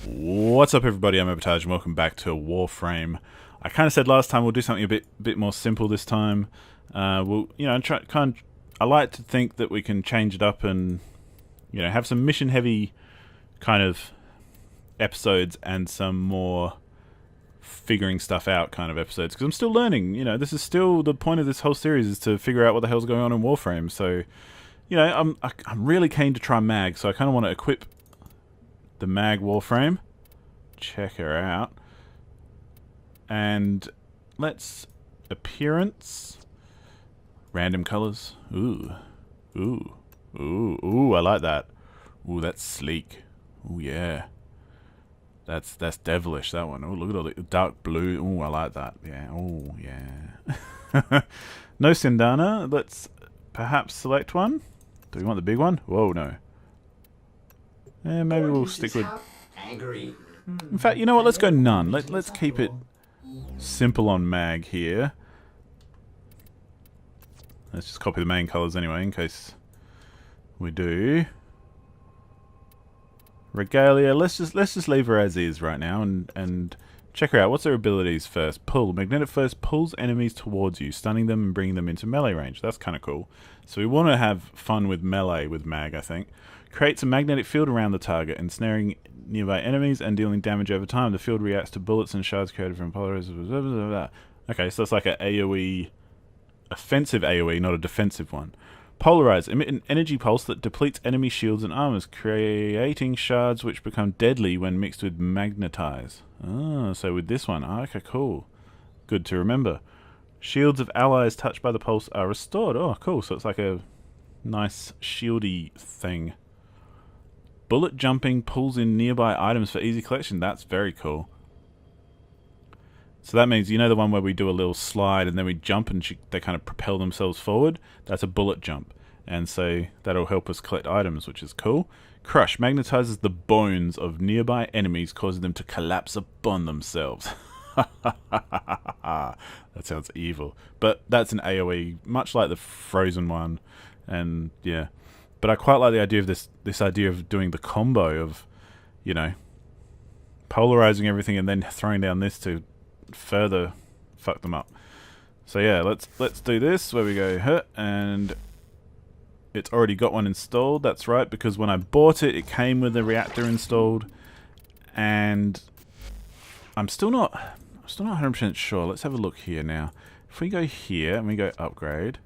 What's up, everybody? I'm Abatage, and welcome back to Warframe. I kind of said last time we'll do something a bit more simple this time. We'll, I like to think that we can change it up and, have some mission-heavy kind of episodes and some more figuring stuff out kind of episodes. Because I'm still learning. This is still the point of this whole series is to figure out what the hell's going on in Warframe. So, I'm really keen to try Mag, so I kind of want to equip the Mag Warframe. Check her out. And let's appearance. Random colors. Ooh. Ooh. Ooh. Ooh, I like that. Ooh, that's sleek. Ooh, yeah. That's devilish, that one. Oh, look at all the dark blue. Ooh, I like that. Yeah. Oh, yeah. No Sindana. Let's perhaps select one. Do we want the big one? Whoa, no. Yeah, maybe we'll stick with... In fact, you know what? Let's go none. Let's keep it simple on Mag here. Let's just copy the main colours anyway, in case we do. Regalia. Let's just leave her as is right now and check her out. What's her abilities first? Pull. Magnetic first pulls enemies towards you, stunning them and bringing them into melee range. That's kind of cool. So we want to have fun with melee with Mag, I think. Creates a magnetic field around the target, ensnaring nearby enemies and dealing damage over time. The field reacts to bullets and shards created from polarizers. Okay, so it's like an AoE, offensive AoE, not a defensive one. Polarize. Emit an energy pulse that depletes enemy shields and armors, creating shards which become deadly when mixed with magnetize. Ah, so with this one. Okay, cool. Good to remember. Shields of allies touched by the pulse are restored. Oh, cool. So it's like a nice shieldy thing. Bullet jumping pulls in nearby items for easy collection. That's very cool. So that means, the one where we do a little slide and then we jump and they kind of propel themselves forward? That's a bullet jump. And so that'll help us collect items, which is cool. Crush magnetizes the bones of nearby enemies, causing them to collapse upon themselves. That sounds evil. But that's an AoE, much like the Frozen one. And yeah. But I quite like the idea of this idea of doing the combo of, polarizing everything and then throwing down this to further fuck them up. So yeah, let's do this where we go and it's already got one installed. That's right, because when I bought it, it came with a reactor installed, and I'm still not 100% sure. Let's have a look here now. If we go here and we go upgrade,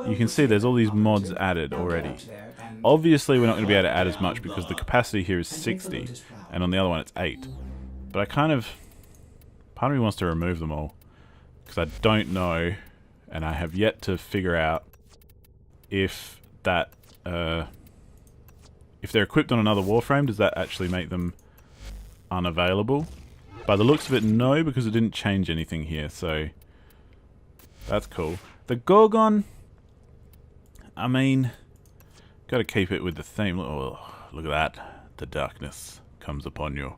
you can see there's all these mods added already. Obviously, we're not going to be able to add as much because the capacity here is 60, and on the other one it's 8. But part of me wants to remove them all, because I don't know, and I have yet to figure out if that, if they're equipped on another Warframe, does that actually make them unavailable? By the looks of it, no, because it didn't change anything here, so that's cool. The Gorgon, I mean, gotta keep it with the theme. Oh, look at that. The darkness comes upon you.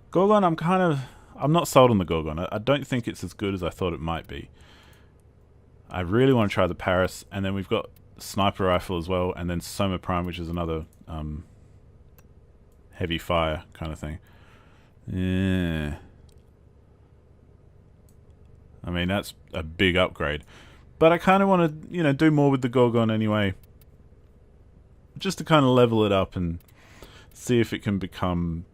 Gorgon, I'm not sold on the Gorgon. I don't think it's as good as I thought it might be. I really want to try the Paris, and then we've got Sniper Rifle as well, and then Soma Prime, which is another heavy fire kind of thing. Yeah. I mean, that's a big upgrade. But I kind of want to, do more with the Gorgon anyway. Just to kind of level it up and see if it can become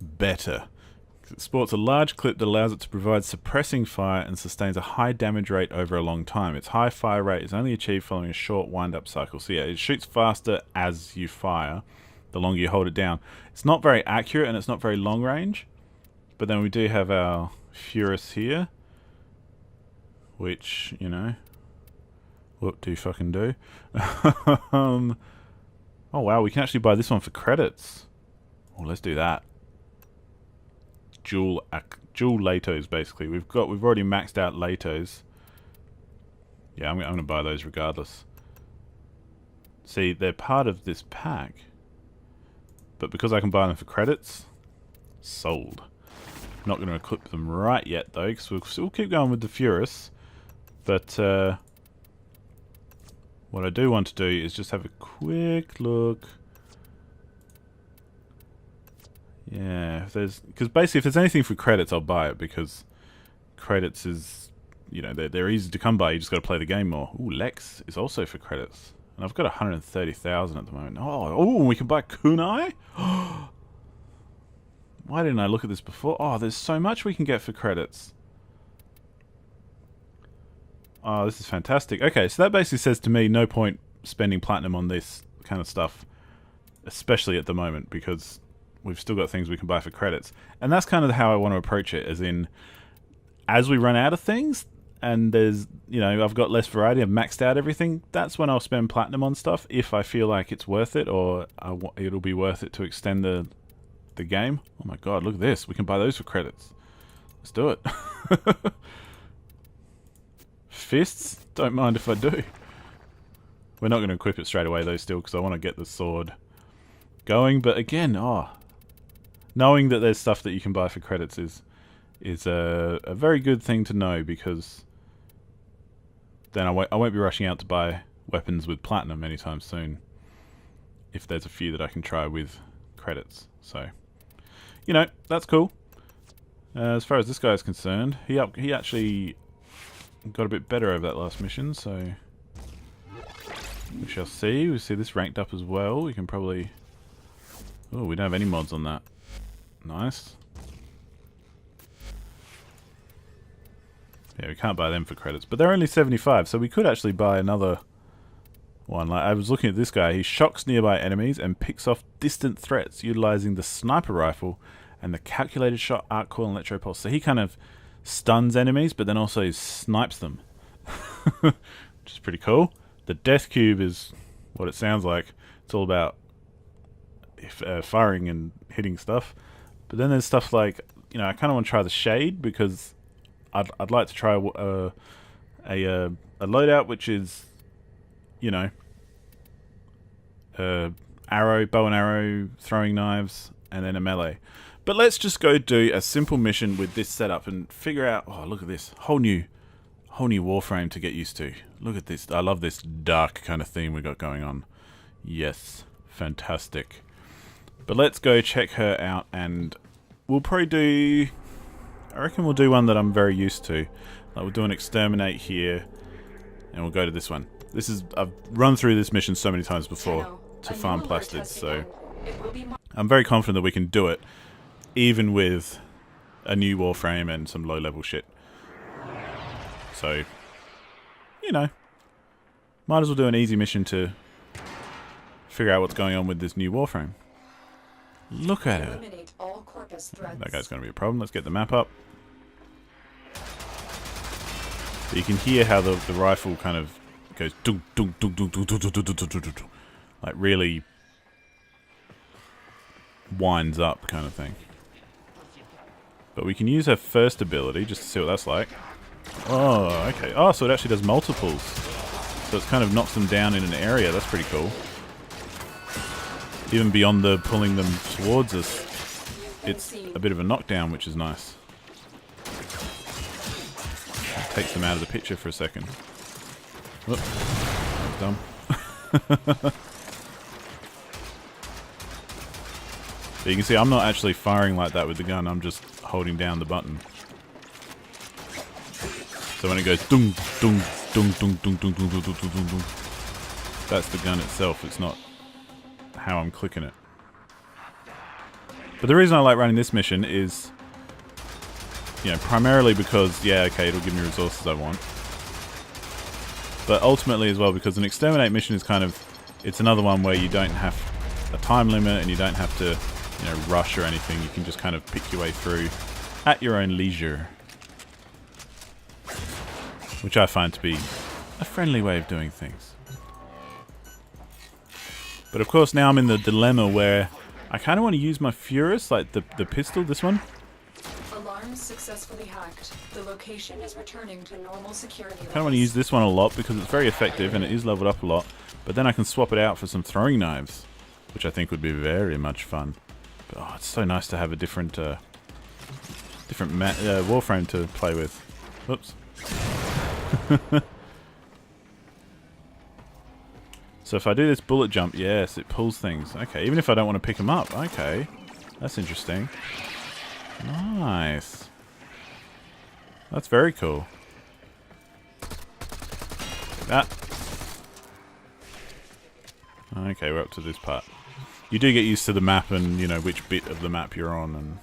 better. It sports a large clip that allows it to provide suppressing fire and sustains a high damage rate over a long time. Its high fire rate is only achieved following a short wind-up cycle. So yeah, it shoots faster as you fire, the longer you hold it down. It's not very accurate and it's not very long range. But then we do have our Furus here, which, what do you fucking do? Oh wow, we can actually buy this one for credits. Oh, let's do that. Dual Latos, basically. We've already maxed out Latos. Yeah, I'm going to buy those regardless. See, they're part of this pack, but because I can buy them for credits, sold. Not going to equip them right yet though, because we'll still keep going with the Furus. But what I do want to do is just have a quick look. Yeah, if there's... Because basically, if there's anything for credits, I'll buy it, because credits is... You know, they're easy to come by, you just got to play the game more. Ooh, Lex is also for credits. And I've got 130,000 at the moment. Oh, we can buy kunai? Why didn't I look at this before? Oh, there's so much we can get for credits. Oh, this is fantastic. Okay, so that basically says to me, no point spending platinum on this kind of stuff. Especially at the moment, because we've still got things we can buy for credits. And that's kind of how I want to approach it, as in, as we run out of things, and there's, you know, I've got less variety, I've maxed out everything, that's when I'll spend platinum on stuff, if I feel like it's worth it, or it'll be worth it to extend the game. Oh my god, look at this. We can buy those for credits. Let's do it. Fists? Don't mind if I do. We're not going to equip it straight away though still, because I want to get the sword going, but again, knowing that there's stuff that you can buy for credits is a very good thing to know, because then I won't be rushing out to buy weapons with platinum anytime soon, if there's a few that I can try with credits. So, you know, that's cool. As far as this guy is concerned, he actually got a bit better over that last mission, so we shall see. We see this ranked up as well. We can probably... Oh, we don't have any mods on that. Nice. Yeah, we can't buy them for credits, but they're only 75, so we could actually buy another one. Like, I was looking at this guy. He shocks nearby enemies and picks off distant threats utilizing the sniper rifle and the calculated shot, arc coil, and electro pulse. So he kind of stuns enemies, but then also snipes them, which is pretty cool. The death cube is what it sounds like. It's all about firing and hitting stuff. But then there's stuff like, you know, I kind of want to try the shade, because I'd like to try a loadout which is, you know, bow and arrow, throwing knives, and then a melee. But let's just go do a simple mission with this setup and figure out... Oh, look at this. Whole new Warframe to get used to. Look at this. I love this dark kind of theme we got going on. Yes. Fantastic. But let's go check her out, and we'll probably do... I reckon we'll do one that I'm very used to. Like, we'll do an Exterminate here, and we'll go to this one. I've run through this mission so many times before to farm plastids, so I'm very confident that we can do it, even with a new Warframe and some low-level shit. So, you know, might as well do an easy mission to figure out what's going on with this new Warframe. Look at her. That guy's going to be a problem. Let's get the map up. But you can hear how the rifle kind of goes dunk, dunk, dunk, dunk, dunk, dunk, dunk, dunk, dunk, dunk, dunk, like really winds up kind of thing. But we can use her first ability just to see what that's like. Oh, okay. Oh, so it actually does multiples. So it kind of knocks them down in an area. That's pretty cool. Even beyond the pulling them towards us, it's a bit of a knockdown, which is nice. It takes them out of the picture for a second. Whoop. Dumb. But you can see I'm not actually firing like that with the gun, I'm just holding down the button. So when it goes dung, dung, dung, dung, dung, dung, dung, dung, dung, dung, dung, that's the gun itself, it's not how I'm clicking it. But the reason I like running this mission is, you know, primarily because, yeah, okay, it'll give me resources I want. But ultimately as well because an Exterminate mission is kind of, it's another one where you don't have a time limit and you don't have to, you know, rush or anything. You can just kind of pick your way through at your own leisure. Which I find to be a friendly way of doing things. But of course now I'm in the dilemma where I kind of want to use my Furus, like the pistol, this one. Alarms successfully hacked. The location is returning to normal security levels. I kind of want to use this one a lot because it's very effective and it is leveled up a lot. But then I can swap it out for some throwing knives, which I think would be very much fun. But oh, it's so nice to have a different Warframe to play with. Whoops. So if I do this bullet jump, yes, it pulls things. Okay, even if I don't want to pick them up. Okay. That's interesting. Nice. That's very cool. Ah. Okay, we're up to this part. You do get used to the map and, you know, which bit of the map you're on and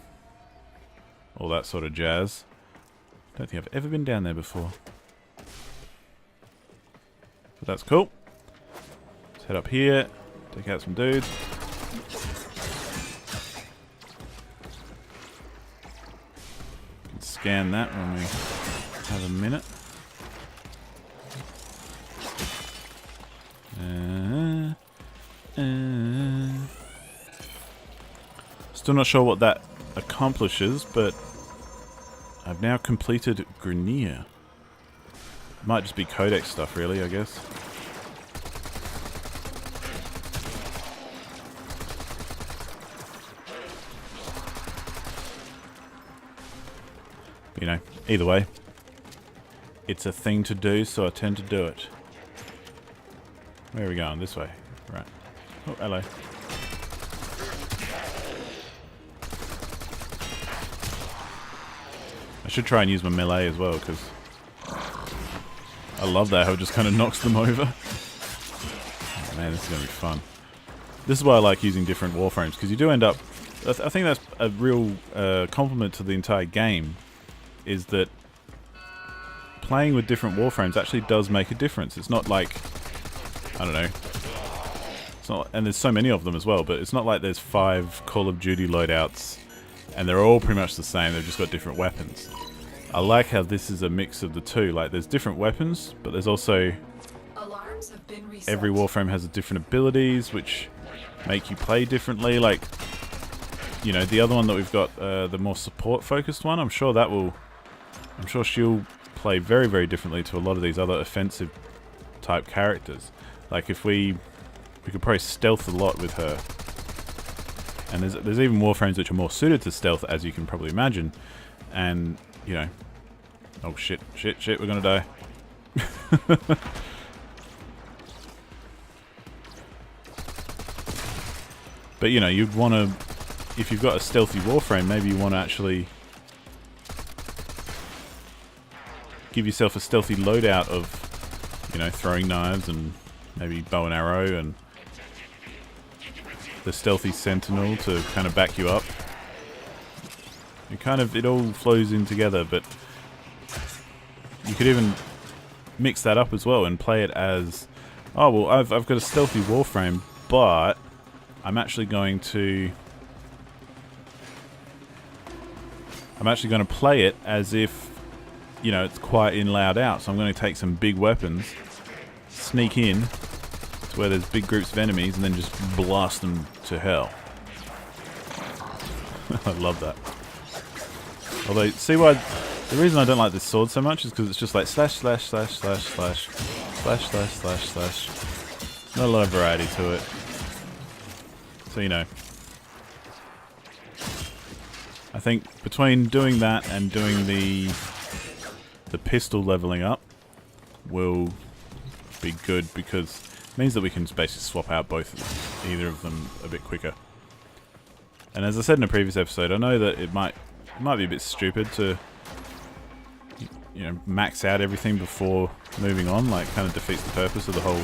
all that sort of jazz. Don't think I've ever been down there before. But that's cool. Let's head up here, take out some dudes. Can scan that when we have a minute. Still not sure what that accomplishes, but I've now completed Grenier. Might just be codex stuff, really, I guess. You know, either way, it's a thing to do, so I tend to do it. Where are we going? This way. Right. Oh, hello. I should try and use my melee as well, because I love that how it just kind of knocks them over. Oh, man, this is going to be fun. This is why I like using different Warframes, because you do end up... I think that's a real compliment to the entire game, is that playing with different Warframes actually does make a difference. It's not like... I don't know. It's not, and there's so many of them as well, but it's not like there's 5 Call of Duty loadouts and they're all pretty much the same, they've just got different weapons. I like how this is a mix of the two. Like, there's different weapons, but there's also... Alarms have been reset. Every Warframe has different abilities, which make you play differently. Like, you know, the other one that we've got, the more support-focused one, I'm sure that will... I'm sure she'll play very, very differently to a lot of these other offensive-type characters. Like, if we could probably stealth a lot with her. And there's even Warframes which are more suited to stealth, as you can probably imagine. And, you know... Oh, shit, we're gonna die. But, you know, you'd want to... If you've got a stealthy Warframe, maybe you want to actually... give yourself a stealthy loadout of, you know, throwing knives and maybe bow and arrow and the stealthy sentinel to kind of back you up. It all flows in together, but you could even mix that up as well and play it as, oh, well, I've got a stealthy Warframe, but I'm actually going to play it as if, you know, it's quiet in, loud out. So I'm going to take some big weapons, sneak in to where there's big groups of enemies, and then just blast them to hell. I love that. Although, see why... The reason I don't like this sword so much is because it's just like slash, slash, slash, slash, slash, slash, slash, slash, slash. Not a lot of variety to it. So, you know. I think between doing that and doing the pistol leveling up will be good, because it means that we can basically swap out either of them a bit quicker. And as I said in a previous episode, I know that it might be a bit stupid to, you know, max out everything before moving on. Like, kind of defeats the purpose of the whole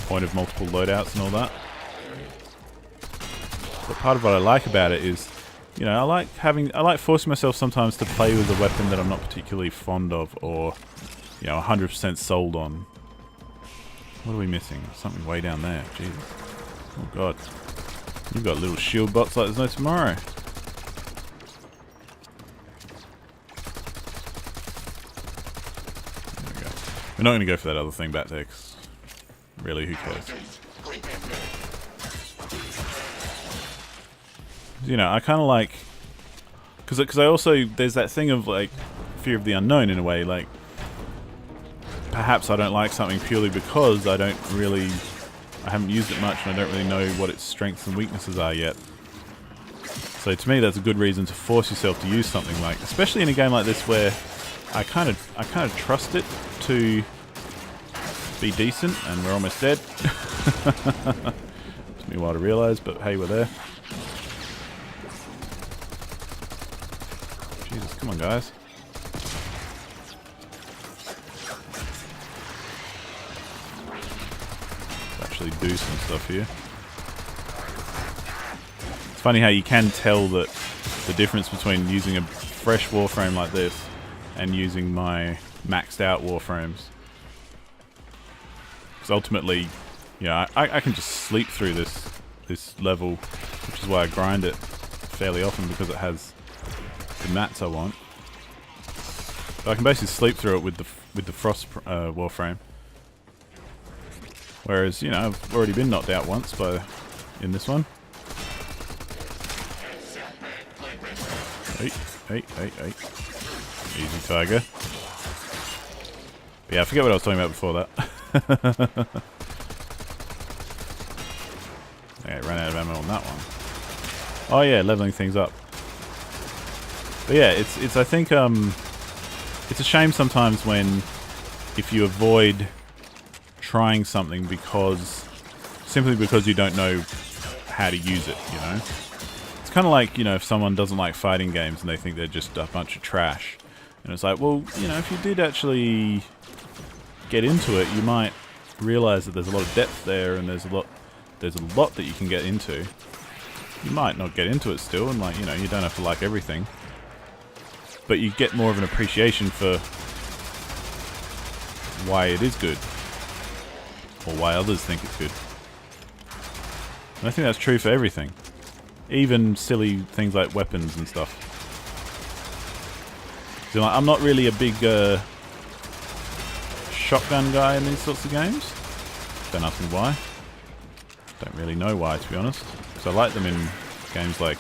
point of multiple loadouts and all that. But part of what I like about it is, you know, I like forcing myself sometimes to play with a weapon that I'm not particularly fond of, or, you know, 100% sold on. What are we missing? Something way down there. Jesus. Oh god. You've got little shield bots like there's no tomorrow. There we go. We're not going to go for that other thing back there, 'cause really, who cares? You know, I kind of like... Because I also... There's that thing of, like, fear of the unknown in a way. Like, perhaps I don't like something purely because I haven't used it much and I don't really know what its strengths and weaknesses are yet. So to me, that's a good reason to force yourself to use something like... Especially in a game like this where I kind of trust it to be decent, and we're almost dead. Took me a while to realise, but hey, we're there. Come on, guys. Let's actually do some stuff here. It's funny how you can tell that the difference between using a fresh Warframe like this and using my maxed out Warframes. Because ultimately, yeah, I can just sleep through this level, which is why I grind it fairly often, because it has the mats I want. But I can basically sleep through it with the Frost Warframe. Whereas, you know, I've already been knocked out once in this one. Hey. Easy, tiger. But yeah, I forget what I was talking about before that. Yeah, ran out of ammo on that one. Oh yeah, leveling things up. But yeah, it's I think it's a shame sometimes when if you avoid trying something simply because you don't know how to use it, you know? It's kind of like, you know, if someone doesn't like fighting games and they think they're just a bunch of trash. And it's like, well, you know, if you did actually get into it, you might realize that there's a lot of depth there, and there's a lot that you can get into. You might not get into it still, and like, you know, you don't have to like everything. But you get more of an appreciation for why it is good. Or why others think it's good. And I think that's true for everything. Even silly things like weapons and stuff. So, like, I'm not really a big shotgun guy in these sorts of games. Don't ask me why. Don't really know why, to be honest. Because I like them in games like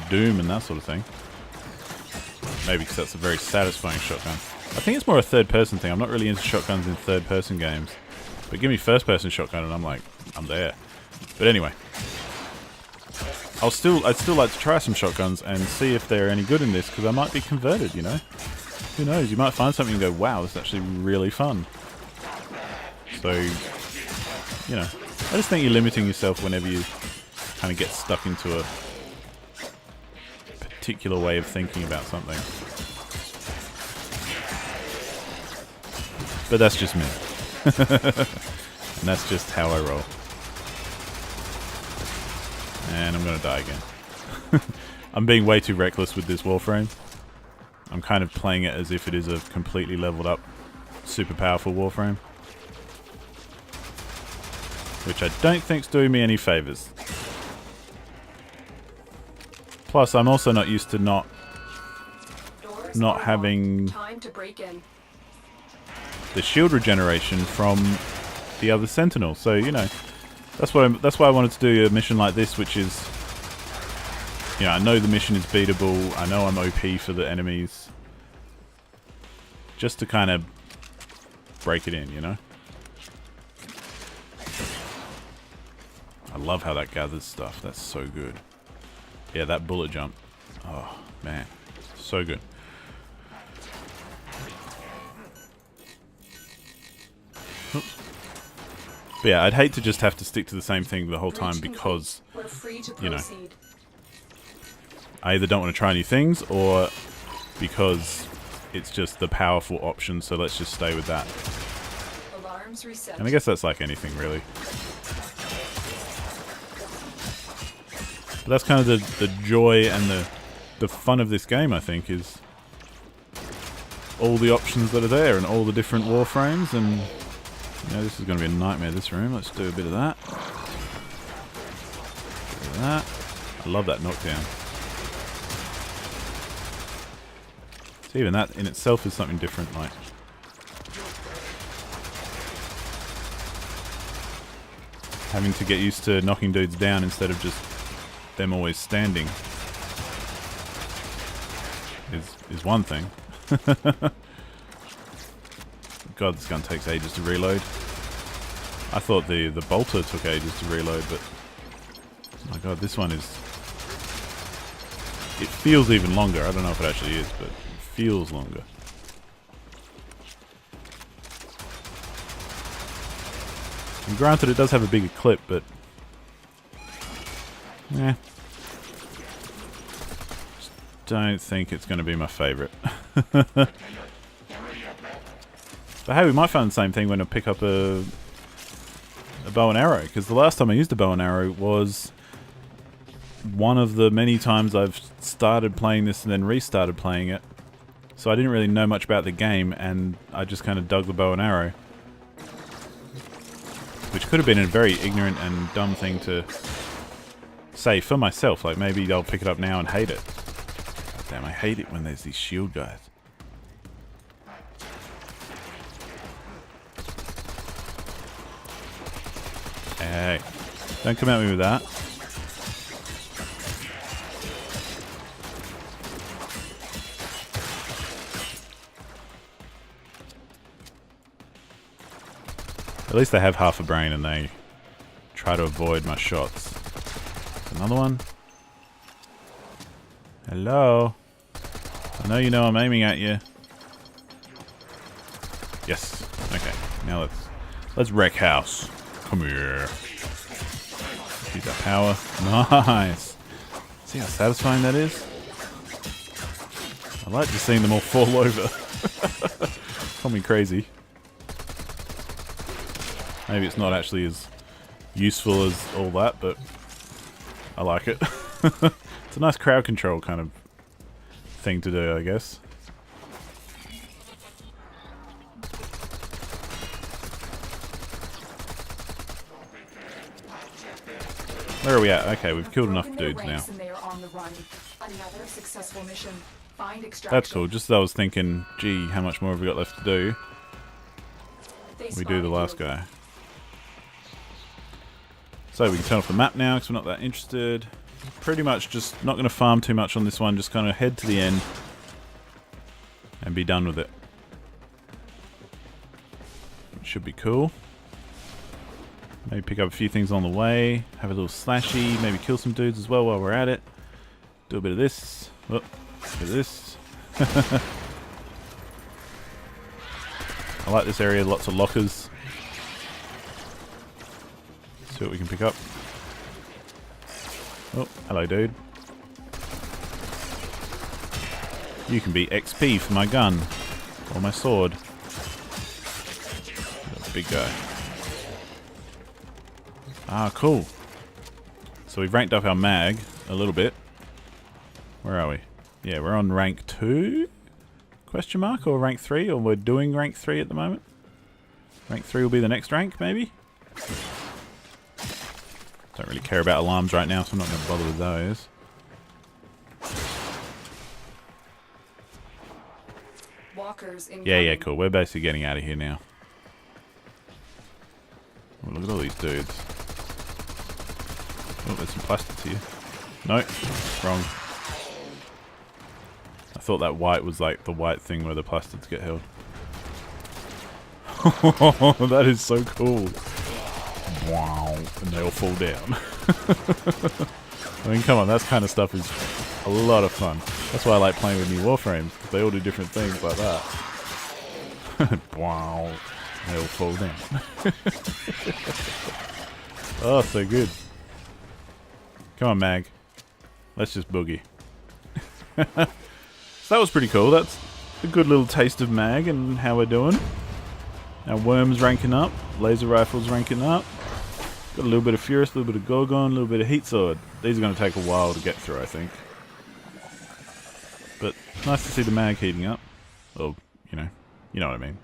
Doom and that sort of thing. Maybe because that's a very satisfying shotgun. I think it's more a third-person thing. I'm not really into shotguns in third-person games. But give me first-person shotgun and I'm like, I'm there. But anyway. I'd still like to try some shotguns and see if they're any good in this, because I might be converted, you know? Who knows? You might find something and go, wow, this is actually really fun. So, you know, I just think you're limiting yourself whenever you kind of get stuck into a particular way of thinking about something. But that's just me. And that's just how I roll. And I'm going to die again. I'm being way too reckless with this Warframe. I'm kind of playing it as if it is a completely leveled up, super powerful Warframe. Which I don't think's doing me any favours. Plus, I'm also not used to not having Time to break in. the shield regeneration from the other Sentinel. So, you know, that's why I wanted to do a mission like this, which is, you know, I know the mission is beatable. I know I'm OP for the enemies. Just to kind of break it in, you know? I love how that gathers stuff. That's so good. Yeah, that bullet jump. Oh, man. So good. Oops. But yeah, I'd hate to just have to stick to the same thing the whole time because, you know, I either don't want to try new things or because it's just the powerful option, so let's just stay with that. Alarms reset. And I guess that's like anything, really. But that's kind of the joy and the fun of this game, I think, is all the options that are there and all the different Warframes. And, you know, this is going to be a nightmare, this room. Let's do a bit of that. Bit of that. I love that knockdown. So even that in itself is something different, like. Having to get used to knocking dudes down instead of just them always standing is one thing. God, this gun takes ages to reload. I thought the bolter took ages to reload, but oh my God, this one is. It feels even longer. I don't know if it actually is, but it feels longer. And granted, it does have a bigger clip, but yeah. don't think it's going to be my favourite. But hey, we might find the same thing when I pick up a bow and arrow, because the last time I used a bow and arrow was one of the many times I've started playing this and then restarted playing it. So I didn't really know much about the game, and I just kind of dug the bow and arrow. Which could have been a very ignorant and dumb thing to say for myself. Like, maybe I'll pick it up now and hate it. Damn, I hate it when there's these shield guys. Hey, don't come at me with that. At least they have half a brain and they try to avoid my shots. Another one. Hello. I know you know I'm aiming at you. Yes. Okay. Now let's wreck house. Come here. Use that power. Nice. See how satisfying that is? I like just seeing them all fall over. Call me crazy. Maybe it's not actually as useful as all that, but I like it. It's a nice crowd control kind of thing to do, I guess. Where are we at? Okay, we've killed enough dudes now. Another successful mission. Find extraction. That's cool. Just as I was thinking, gee, how much more have we got left to do? We do the last guy. So we can turn off the map now because we're not that interested. Pretty much just not going to farm too much on this one. Just kind of head to the end and be done with it. It should be cool. Maybe pick up a few things on the way. Have a little slashy. Maybe kill some dudes as well while we're at it. Do a bit of this. Oh, a bit of this. I like this area. Lots of lockers. See what we can pick up. Oh, hello, dude. You can be XP for my gun. Or my sword. That's a big guy. Ah, cool. So we've ranked up our mag a little bit. Where are we? Yeah, we're on rank 2? Question mark? Or rank 3? Or we're doing rank 3 at the moment? Rank 3 will be the next rank, maybe? Don't really care about alarms right now, so I'm not going to bother with those. Walkers Yeah, cool. We're basically getting out of here now. Oh, look at all these dudes. Oh, there's some plastics here. No, wrong. I thought that white was like the white thing where the plastics get held. That is so cool. Wow. And they all fall down. I mean, come on, that kind of stuff is a lot of fun. That's why I like playing with new Warframes, because they all do different things like that. Wow. They all fall down. Oh, so good. Come on, Mag. Let's just boogie. So that was pretty cool. That's a good little taste of Mag and how we're doing. Our worms ranking up. Laser rifles ranking up. Got a little bit of Furious, a little bit of Gorgon, a little bit of Heat Sword. These are going to take a while to get through, I think. But nice to see the Mag heating up. Or, you know what I mean.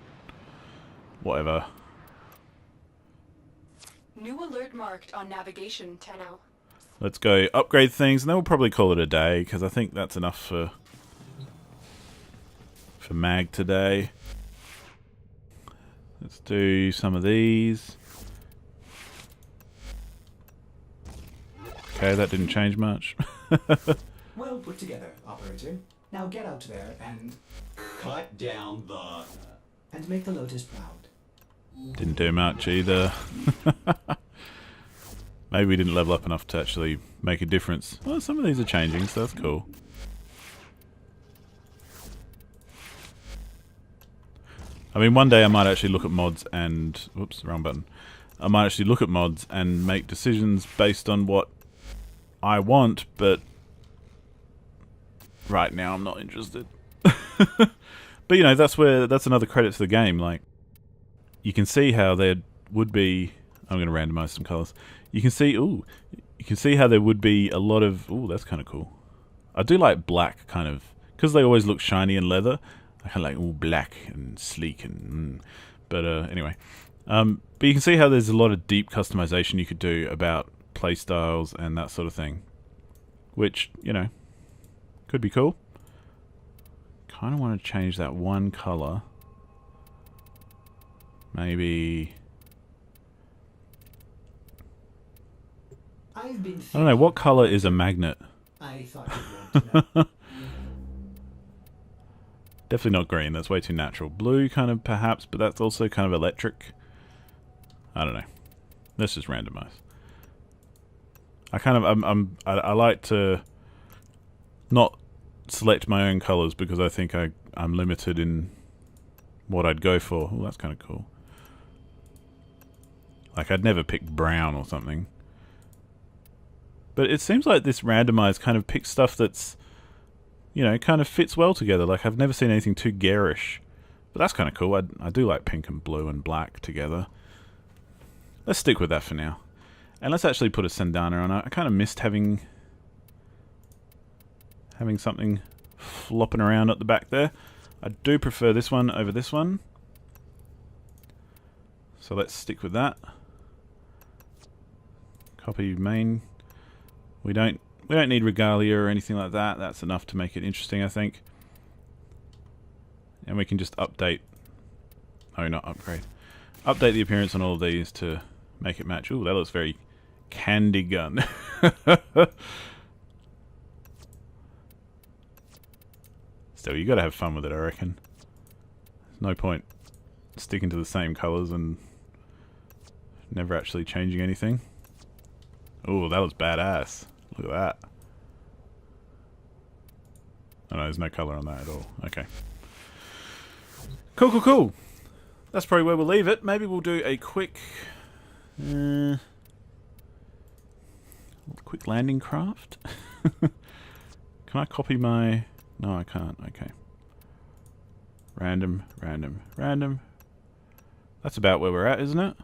Whatever. New alert marked on navigation 10 out. Let's go upgrade things, and then we'll probably call it a day, because I think that's enough for Mag today. Let's do some of these. Okay, that didn't change much. Well put together, operator. Now get out there and cut down the... and make the Lotus proud. Didn't do much either. Maybe we didn't level up enough to actually make a difference. Well, some of these are changing, so that's cool. I mean, one day I might actually look at mods and... Whoops, wrong button. I might actually look at mods and make decisions based on what I want, but right now I'm not interested. But you know, that's another credit to the game. Like, you can see how there would be. I'm going to randomize some colors. You can see, you can see how there would be a lot of. Ooh, that's kind of cool. I do like black, kind of, because they always look shiny and leather. I kind of like black and sleek and. But anyway, but you can see how there's a lot of deep customization you could do about playstyles and that sort of thing, which, you know, could be cool. Kind of want to change that one color. Maybe. I've been I don't know, what color is a magnet? I thought you'd want to know. Definitely not green, that's way too natural. Blue, kind of, perhaps, but that's also kind of electric. I don't know. Let's just randomize. I like to not select my own colors because I think I'm limited in what I'd go for. Oh, that's kind of cool. Like, I'd never pick brown or something. But it seems like this randomize kind of picks stuff that's, you know, kind of fits well together. Like, I've never seen anything too garish. But that's kind of cool. I do like pink and blue and black together. Let's stick with that for now. And let's actually put a Sandana on it. I kind of missed having something flopping around at the back there. I do prefer this one over this one. So let's stick with that. Copy main. We don't need regalia or anything like that. That's enough to make it interesting, I think. And we can just update. Oh, not upgrade. Update the appearance on all of these to make it match. Ooh, that looks very candy gun. Still, you gotta have fun with it, I reckon. There's no point sticking to the same colours and never actually changing anything. Ooh, that was badass. Look at that. Oh no, there's no colour on that at all. Okay. Cool, cool, cool. That's probably where we'll leave it. Maybe we'll do a quick landing craft. Can I copy my... No, I can't. Okay. Random, random, random. That's about where we're at, isn't it?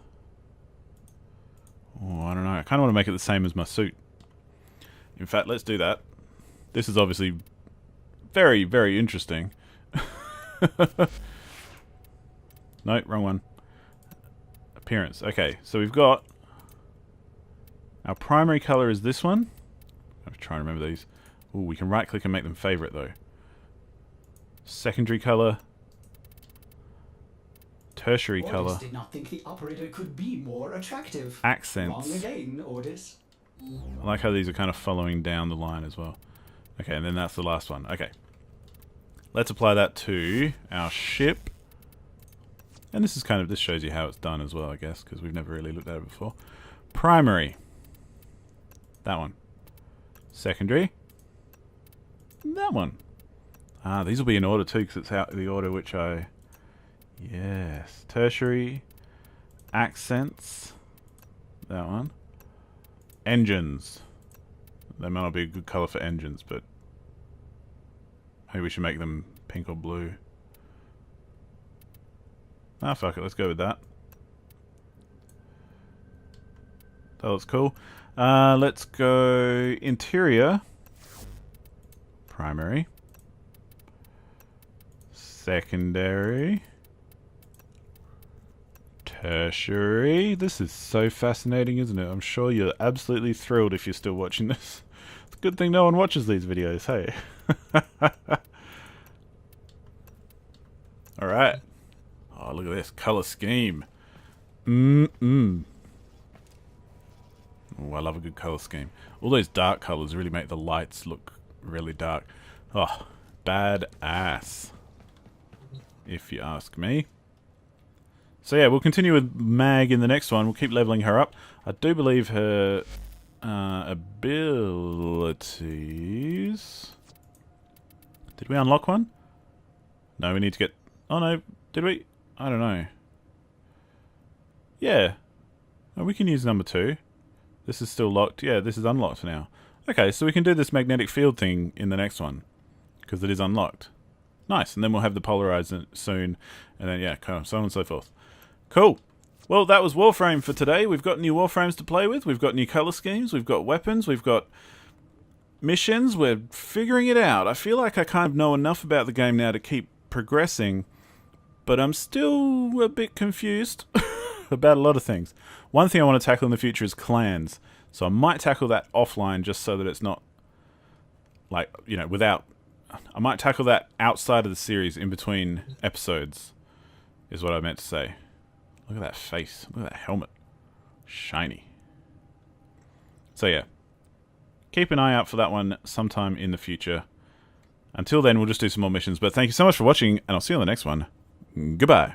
Oh, I don't know. I kind of want to make it the same as my suit. In fact, let's do that. This is obviously very, very interesting. No, wrong one. Appearance. Okay, so we've got... Our primary color is this one. I'm trying to remember these. Ooh, we can right-click and make them favorite, though. Secondary color. Tertiary Ordis color. did not think the operator could be more attractive. Accents. Wrong again, Ordis. I like how these are kind of following down the line as well. Okay, and then that's the last one. Okay. Let's apply that to our ship. And this is kind of, this shows you how it's done as well, I guess, because we've never really looked at it before. Primary. That one. Secondary. That one. Ah, these will be in order too, because it's out the order which I... Yes. Tertiary. Accents. That one. Engines. They might not be a good colour for engines, but maybe we should make them pink or blue. Ah, fuck it. Let's go with that. That looks cool. Let's go interior. Primary. Secondary. Tertiary. This is so fascinating, isn't it? I'm sure you're absolutely thrilled if you're still watching this. It's a good thing no one watches these videos, hey? Alright. Oh, look at this. Colour scheme. Oh, I love a good colour scheme. All those dark colours really make the lights look really dark. Oh, badass. If you ask me. So yeah, we'll continue with Mag in the next one. We'll keep leveling her up. I do believe her abilities... Did we unlock one? No, we need to get... Oh no, did we? I don't know. Yeah. Oh, we can use number 2. This is still locked. Yeah, this is unlocked now. Okay, so we can do this magnetic field thing in the next one. because it is unlocked. Nice, and then we'll have the polarizer soon, and then, yeah, kind of so on and so forth. Cool. Well, that was Warframe for today. We've got new Warframes to play with. We've got new color schemes. We've got weapons. We've got missions. We're figuring it out. I feel like I kind of know enough about the game now to keep progressing, but I'm still a bit confused about a lot of things. One thing I want to tackle in the future is clans. So I might tackle that offline just so that it's not, like, you know, without... I might tackle that outside of the series, in between episodes, is what I meant to say. Look at that face. Look at that helmet. Shiny. So yeah. Keep an eye out for that one sometime in the future. Until then, we'll just do some more missions. But thank you so much for watching, and I'll see you on the next one. Goodbye.